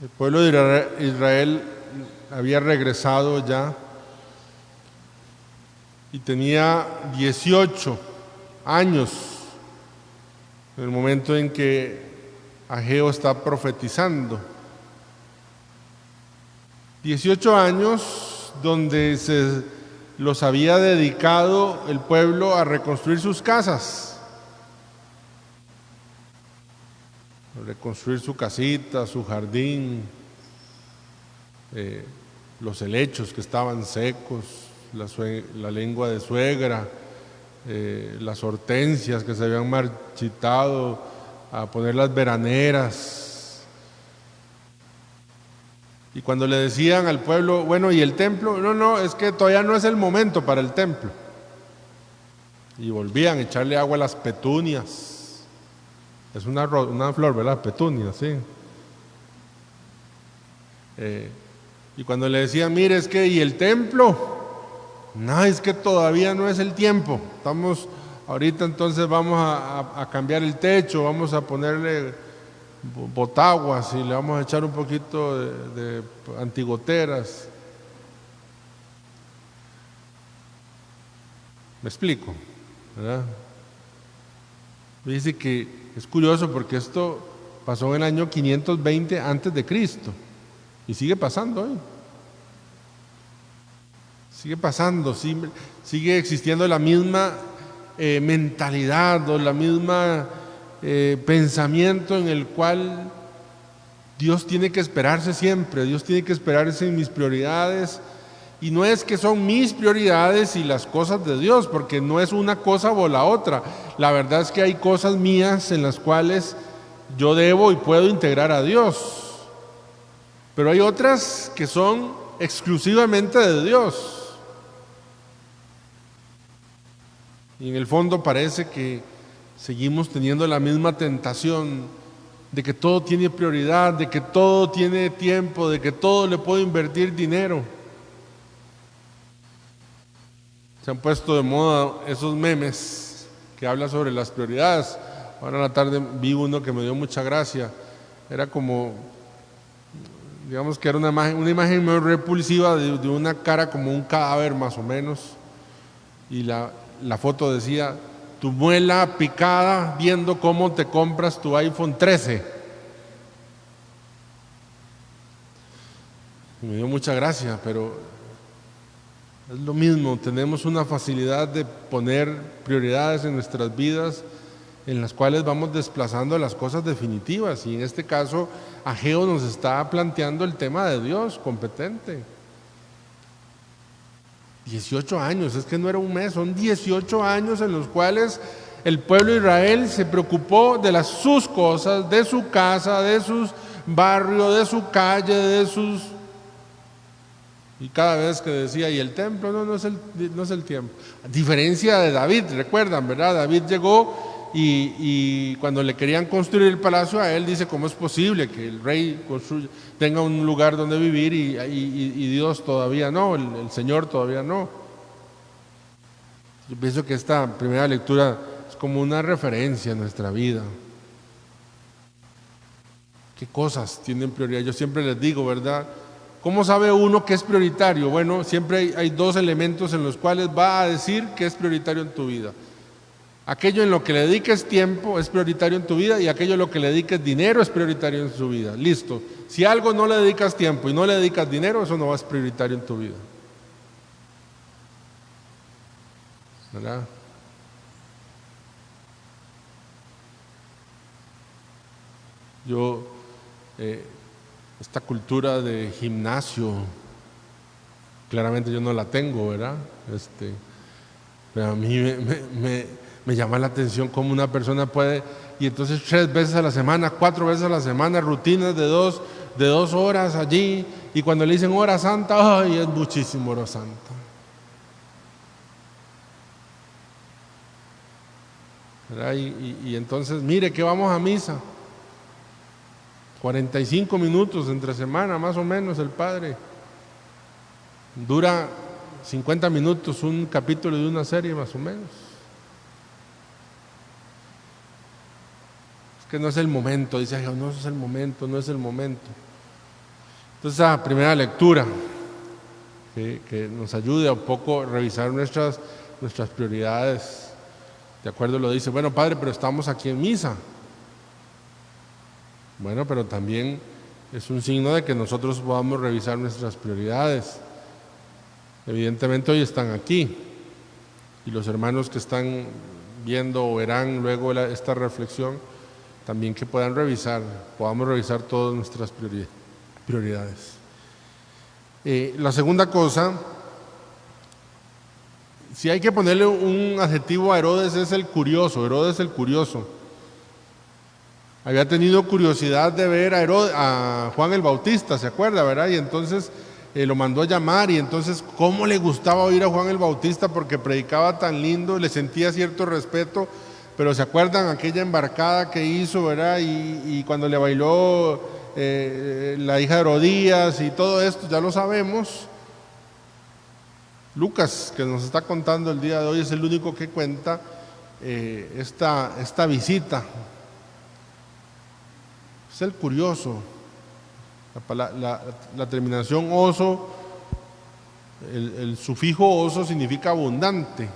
El pueblo de Israel había regresado ya y tenía 18 años en el momento en que Ageo está profetizando. 18 años donde se los había dedicado el pueblo a reconstruir sus casas, a reconstruir su casita, su jardín, los helechos que estaban secos, la lengua de suegra, las hortensias que se habían marchitado, a poner las veraneras. Y cuando le decían al pueblo, bueno, ¿y el templo? No, es que todavía no es el momento para el templo. Y volvían a echarle agua a las petunias. Es una flor, ¿verdad? Petunia, sí. Y cuando le decían, mire, es que, ¿y el templo? No, es que todavía no es el tiempo. Estamos, ahorita entonces vamos a cambiar el techo, vamos a ponerle botaguas y le vamos a echar un poquito de antigoteras. ¿Me explico? ¿Verdad? Dice que es curioso porque esto pasó en el año 520 antes de Cristo y sigue pasando hoy. Sigue pasando, sigue existiendo la misma mentalidad o la misma pensamiento en el cual Dios tiene que esperarse siempre, Dios tiene que esperarse en mis prioridades. Y no es que son mis prioridades y las cosas de Dios, porque no es una cosa o la otra. La verdad es que hay cosas mías en las cuales yo debo y puedo integrar a Dios, pero hay otras que son exclusivamente de Dios. Y en el fondo parece que seguimos teniendo la misma tentación de que todo tiene prioridad, de que todo tiene tiempo, de que todo le puedo invertir dinero. Se han puesto de moda esos memes que hablan sobre las prioridades. Ahora en la tarde vi uno que me dio mucha gracia. Era como, digamos que era una imagen muy repulsiva de una cara como un cadáver más o menos. Y la foto decía, tu muela picada viendo cómo te compras tu iPhone 13. Y me dio mucha gracia, pero es lo mismo, tenemos una facilidad de poner prioridades en nuestras vidas en las cuales vamos desplazando las cosas definitivas. Y en este caso, Ageo nos está planteando el tema de Dios competente. 18 años, es que no era un mes, son 18 años en los cuales el pueblo de Israel se preocupó de sus cosas, de su casa, de sus barrios, de su calle, de sus... Y cada vez que decía, ¿y el templo? No es el tiempo. A diferencia de David, recuerdan, ¿verdad? David llegó y cuando le querían construir el palacio a él, dice, ¿cómo es posible que el rey tenga un lugar donde vivir y Dios todavía no, el Señor todavía no? Yo pienso que esta primera lectura es como una referencia en nuestra vida. ¿Qué cosas tienen prioridad? Yo siempre les digo, ¿verdad? ¿Cómo sabe uno qué es prioritario? Bueno, siempre hay dos elementos en los cuales va a decir qué es prioritario en tu vida. Aquello en lo que le dediques tiempo es prioritario en tu vida y aquello en lo que le dediques dinero es prioritario en su vida. Listo. Si a algo no le dedicas tiempo y no le dedicas dinero, eso no va a ser prioritario en tu vida. ¿Verdad? Yo... esta cultura de gimnasio, claramente yo no la tengo, ¿verdad? Pero a mí me llama la atención cómo una persona puede, y entonces 3 veces a la semana, 4 veces a la semana, rutinas de 2 horas allí, y cuando le dicen hora santa, ¡ay! Es muchísimo hora santa. ¿Verdad? Y entonces, mire que vamos a misa. 45 minutos entre semana, más o menos, el padre. Dura 50 minutos un capítulo de una serie, más o menos. Es que no es el momento, dice, no es el momento, no es el momento. Entonces, primera lectura, que nos ayude a un poco a revisar nuestras prioridades. De acuerdo, lo dice, bueno, padre, pero estamos aquí en misa. Bueno, pero también es un signo de que nosotros podamos revisar nuestras prioridades. Evidentemente hoy están aquí, y los hermanos que están viendo o verán luego esta reflexión, también que podamos revisar todas nuestras prioridades. La segunda cosa, si hay que ponerle un adjetivo a Herodes, es el curioso. Herodes el curioso. Había tenido curiosidad de ver a Juan el Bautista, ¿se acuerda, verdad? Y entonces lo mandó a llamar, y entonces cómo le gustaba oír a Juan el Bautista porque predicaba tan lindo, le sentía cierto respeto. Pero ¿se acuerdan aquella embarcada que hizo, verdad? Y cuando le bailó la hija de Herodías y todo esto, ya lo sabemos. Lucas, que nos está contando el día de hoy, es el único que cuenta esta visita. Es el curioso. La terminación oso, el sufijo oso significa abundante,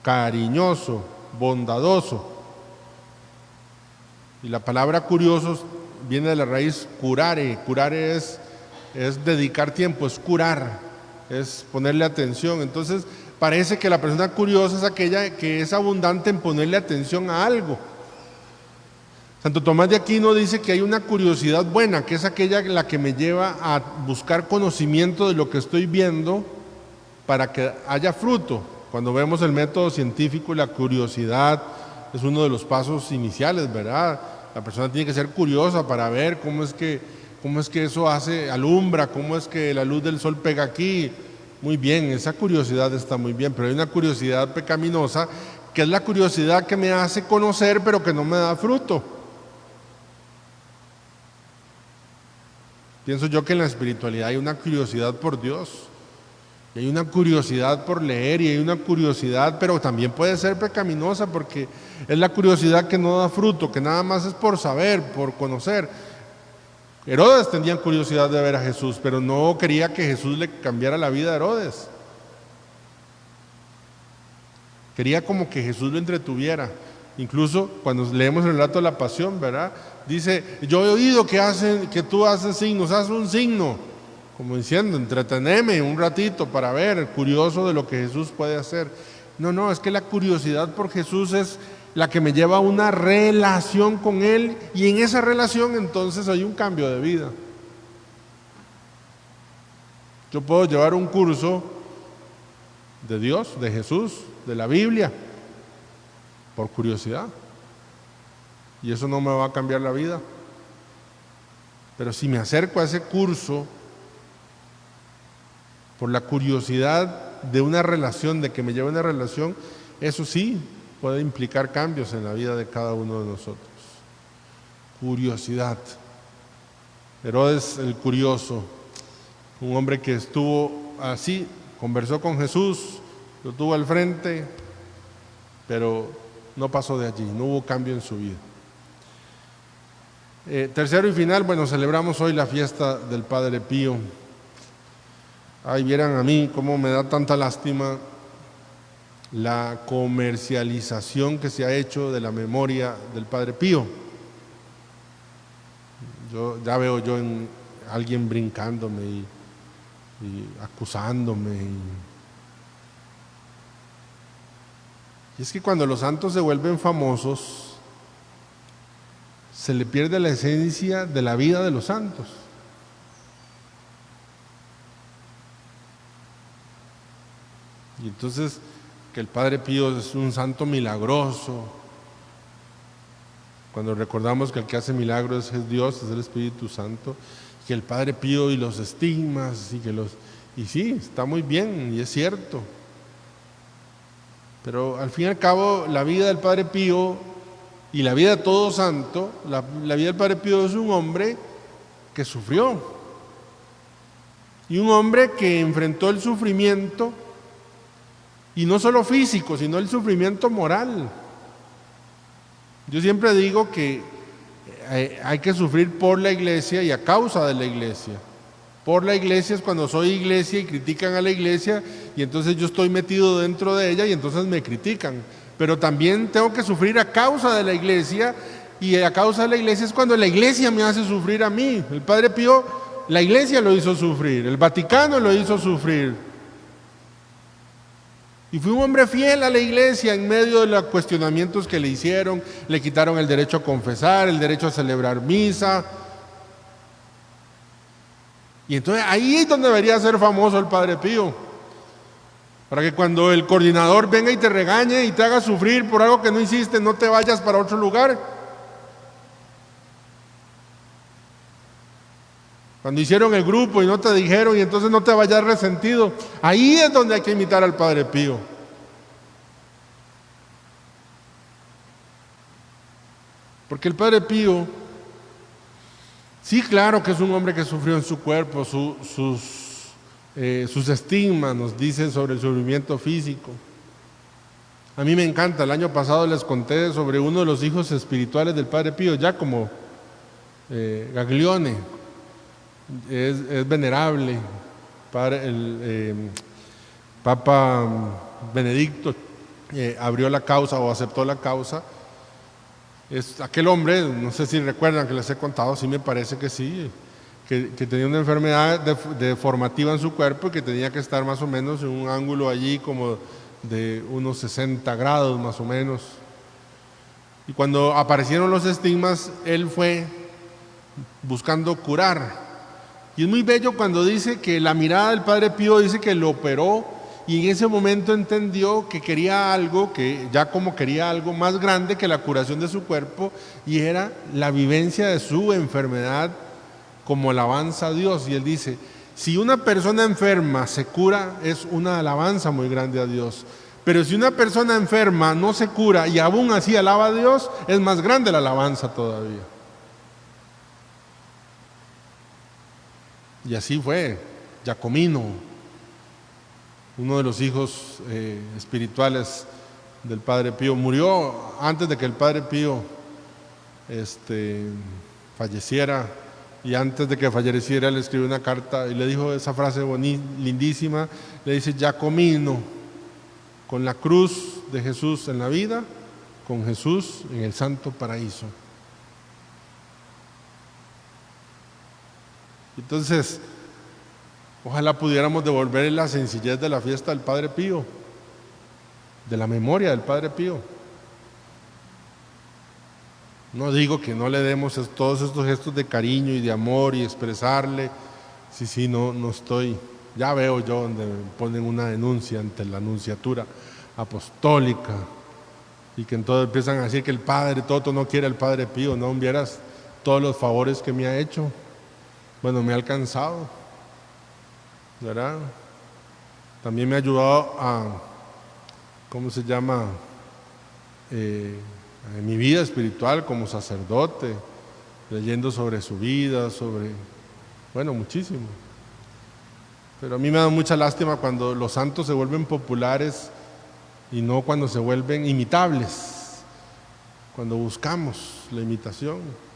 cariñoso, bondadoso. Y la palabra curioso viene de la raíz curare. Curare es dedicar tiempo, es curar, es ponerle atención. Entonces parece que la persona curiosa es aquella que es abundante en ponerle atención a algo. Santo Tomás de Aquino dice que hay una curiosidad buena, que es aquella la que me lleva a buscar conocimiento de lo que estoy viendo para que haya fruto. Cuando vemos el método científico, la curiosidad es uno de los pasos iniciales, ¿verdad? La persona tiene que ser curiosa para ver cómo es que eso alumbra, cómo es que la luz del sol pega aquí. Muy bien, esa curiosidad está muy bien, pero hay una curiosidad pecaminosa, que es la curiosidad que me hace conocer, pero que no me da fruto. Pienso yo que en la espiritualidad hay una curiosidad por Dios, y hay una curiosidad por leer, y hay una curiosidad, pero también puede ser pecaminosa, porque es la curiosidad que no da fruto, que nada más es por saber, por conocer. Herodes tenía curiosidad de ver a Jesús, pero no quería que Jesús le cambiara la vida a Herodes. Quería como que Jesús lo entretuviera. Incluso cuando leemos el relato de la pasión, ¿verdad? Dice, yo he oído que tú haces signos, haz un signo. Como diciendo, entreteneme un ratito para ver, curioso de lo que Jesús puede hacer. No, es que la curiosidad por Jesús es la que me lleva a una relación con Él, y en esa relación entonces hay un cambio de vida. Yo puedo llevar un curso de Dios, de Jesús, de la Biblia, por curiosidad, y eso no me va a cambiar la vida. Pero si me acerco a ese curso por la curiosidad de una relación, de que me lleve a una relación, eso sí puede implicar cambios en la vida de cada uno de nosotros. Curiosidad. Herodes el curioso, un hombre que estuvo así, conversó con Jesús, lo tuvo al frente, pero no pasó de allí, no hubo cambio en su vida. Tercero y final, celebramos hoy la fiesta del Padre Pío. Ay, vieran a mí cómo me da tanta lástima la comercialización que se ha hecho de la memoria del Padre Pío. Ya veo yo en alguien brincándome y acusándome. Y es que cuando los santos se vuelven famosos, se le pierde la esencia de la vida de los santos. Y entonces, que el Padre Pío es un santo milagroso, cuando recordamos que el que hace milagros es Dios, es el Espíritu Santo, que el Padre Pío y los estigmas, y sí, está muy bien, y es cierto. Pero al fin y al cabo, la vida del Padre Pío y la vida de todo santo, la vida del Padre Pío es un hombre que sufrió, y un hombre que enfrentó el sufrimiento, y no solo físico, sino el sufrimiento moral. Yo siempre digo que hay que sufrir por la iglesia y a causa de la iglesia. por la iglesia es cuando soy iglesia y critican a la iglesia y entonces yo estoy metido dentro de ella y entonces me critican. Pero también tengo que sufrir a causa de la iglesia, y a causa de la iglesia es cuando la iglesia me hace sufrir a mí. El Padre Pío, la iglesia lo hizo sufrir, el Vaticano lo hizo sufrir. Y fue un hombre fiel a la iglesia en medio de los cuestionamientos que le hicieron. Le quitaron el derecho a confesar, el derecho a celebrar misa. Y entonces ahí es donde debería ser famoso el Padre Pío, para que cuando el coordinador venga y te regañe y te haga sufrir por algo que no hiciste, no te vayas para otro lugar. Cuando hicieron el grupo y no te dijeron y entonces no te vayas resentido. Ahí es donde hay que imitar al Padre Pío. Porque el Padre Pío, sí, claro que es un hombre que sufrió en su cuerpo, sus estigmas nos dicen sobre el sufrimiento físico. A mí me encanta, el año pasado les conté sobre uno de los hijos espirituales del Padre Pío, Giacomo Gaglione. Es venerable. El Papa Benedicto abrió la causa o aceptó la causa. Es aquel hombre, no sé si recuerdan que les he contado, sí me parece que sí, que tenía una enfermedad deformativa en su cuerpo y que tenía que estar más o menos en un ángulo allí como de unos 60 grados más o menos. Y cuando aparecieron los estigmas, él fue buscando curar. Y es muy bello cuando dice que la mirada del Padre Pío dice que lo operó y en ese momento entendió que quería algo, que ya como quería algo más grande que la curación de su cuerpo, y era la vivencia de su enfermedad como alabanza a Dios. Y él dice, si una persona enferma se cura, es una alabanza muy grande a Dios. Pero si una persona enferma no se cura y aún así alaba a Dios, es más grande la alabanza todavía. Y así fue Giacomino, uno de los hijos espirituales del Padre Pío. Murió antes de que el Padre Pío falleciera, y antes de que falleciera le escribió una carta y le dijo esa frase lindísima, le dice: Giacomino, con la cruz de Jesús en la vida, con Jesús en el santo paraíso. Entonces, ojalá pudiéramos devolver la sencillez de la fiesta del Padre Pío, de la memoria del Padre Pío. No digo que no le demos todos estos gestos de cariño y de amor y expresarle. Sí, no estoy. Ya veo yo donde ponen una denuncia ante la Nunciatura Apostólica y que entonces empiezan a decir que el Padre Toto no quiere al Padre Pío. No vieras todos los favores que me ha hecho. Bueno, me ha alcanzado, ¿verdad? También me ha ayudado en mi vida espiritual como sacerdote, leyendo sobre su vida, muchísimo. Pero a mí me da mucha lástima cuando los santos se vuelven populares y no cuando se vuelven imitables, cuando buscamos la imitación.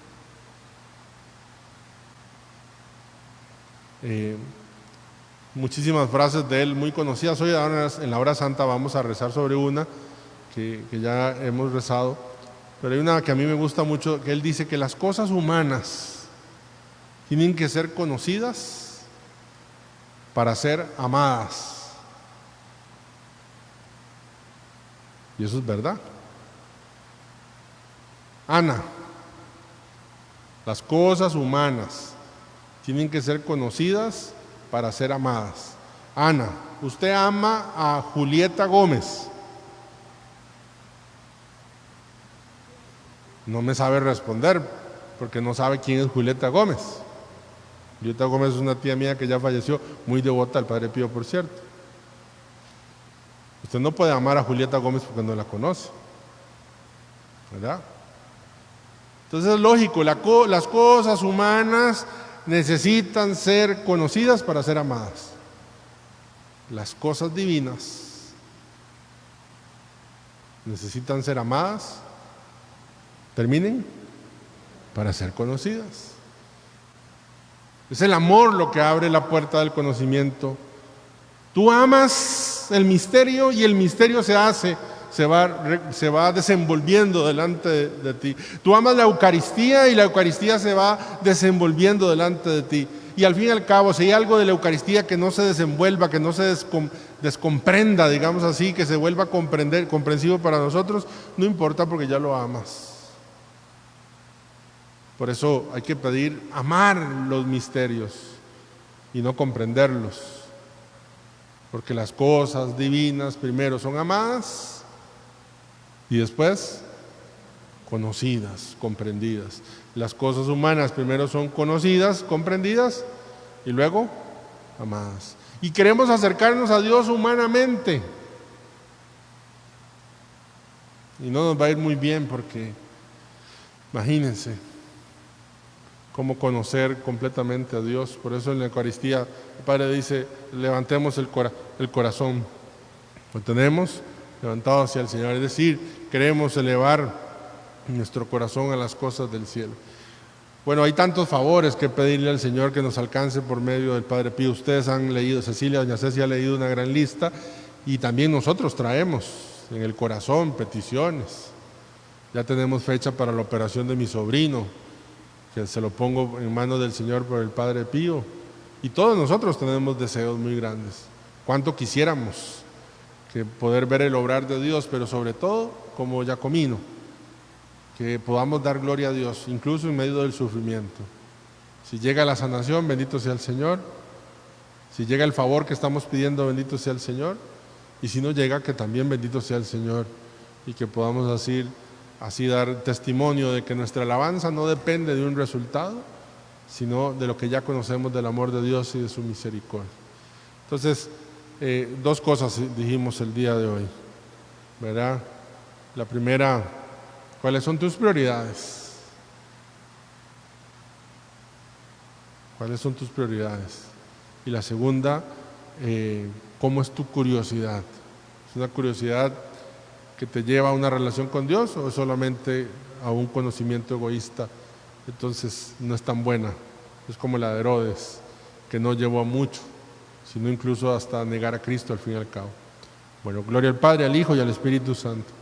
Muchísimas frases de él muy conocidas. Hoy en la hora santa vamos a rezar sobre una que ya hemos rezado, pero hay una que a mí me gusta mucho, que él dice que las cosas humanas tienen que ser conocidas para ser amadas. Y eso es verdad. Ana, las cosas humanas tienen que ser conocidas para ser amadas. Ana, usted ama a Julieta Gómez. No me sabe responder porque no sabe quién es Julieta Gómez. Julieta Gómez es una tía mía que ya falleció, muy devota al Padre Pío, por cierto. Usted no puede amar a Julieta Gómez porque no la conoce, ¿verdad? Entonces es lógico, las cosas humanas necesitan ser conocidas para ser amadas. Las cosas divinas necesitan ser amadas, terminen, para ser conocidas. Es el amor lo que abre la puerta del conocimiento. Tú amas el misterio y el misterio se va desenvolviendo delante de ti. Tú amas la Eucaristía y la Eucaristía se va desenvolviendo delante de ti. Y al fin y al cabo, si hay algo de la Eucaristía que no se desenvuelva, que no se descomprenda, digamos así, que se vuelva comprensivo para nosotros, no importa porque ya lo amas. Por eso hay que pedir amar los misterios y no comprenderlos. Porque las cosas divinas primero son amadas y después conocidas, comprendidas. Las cosas humanas primero son conocidas, comprendidas y luego amadas. Y queremos acercarnos a Dios humanamente. Y no nos va a ir muy bien porque, imagínense, cómo conocer completamente a Dios. Por eso en la Eucaristía el Padre dice, levantemos el corazón. Lo tenemos levantado hacia el Señor, es decir, queremos elevar nuestro corazón a las cosas del cielo. Bueno, hay tantos favores que pedirle al Señor que nos alcance por medio del Padre Pío. Ustedes han leído, doña Ceci ha leído una gran lista y también nosotros traemos en el corazón peticiones. Ya tenemos fecha para la operación de mi sobrino, que se lo pongo en manos del Señor por el Padre Pío. Y todos nosotros tenemos deseos muy grandes. ¿Cuánto quisiéramos que poder ver el obrar de Dios? Pero sobre todo, como Jacomino, que podamos dar gloria a Dios, incluso en medio del sufrimiento. Si llega la sanación, bendito sea el Señor. Si llega el favor que estamos pidiendo, bendito sea el Señor. Y si no llega, que también bendito sea el Señor. Y que podamos así dar testimonio de que nuestra alabanza no depende de un resultado, sino de lo que ya conocemos del amor de Dios y de su misericordia. Entonces, dos cosas dijimos el día de hoy, ¿verdad? La primera, ¿cuáles son tus prioridades? ¿Cuáles son tus prioridades? Y la segunda, ¿cómo es tu curiosidad? ¿Es una curiosidad que te lleva a una relación con Dios o solamente a un conocimiento egoísta? Entonces no es tan buena. Es como la de Herodes, que no llevó a mucho, sino incluso hasta negar a Cristo al fin y al cabo. Bueno, gloria al Padre, al Hijo y al Espíritu Santo.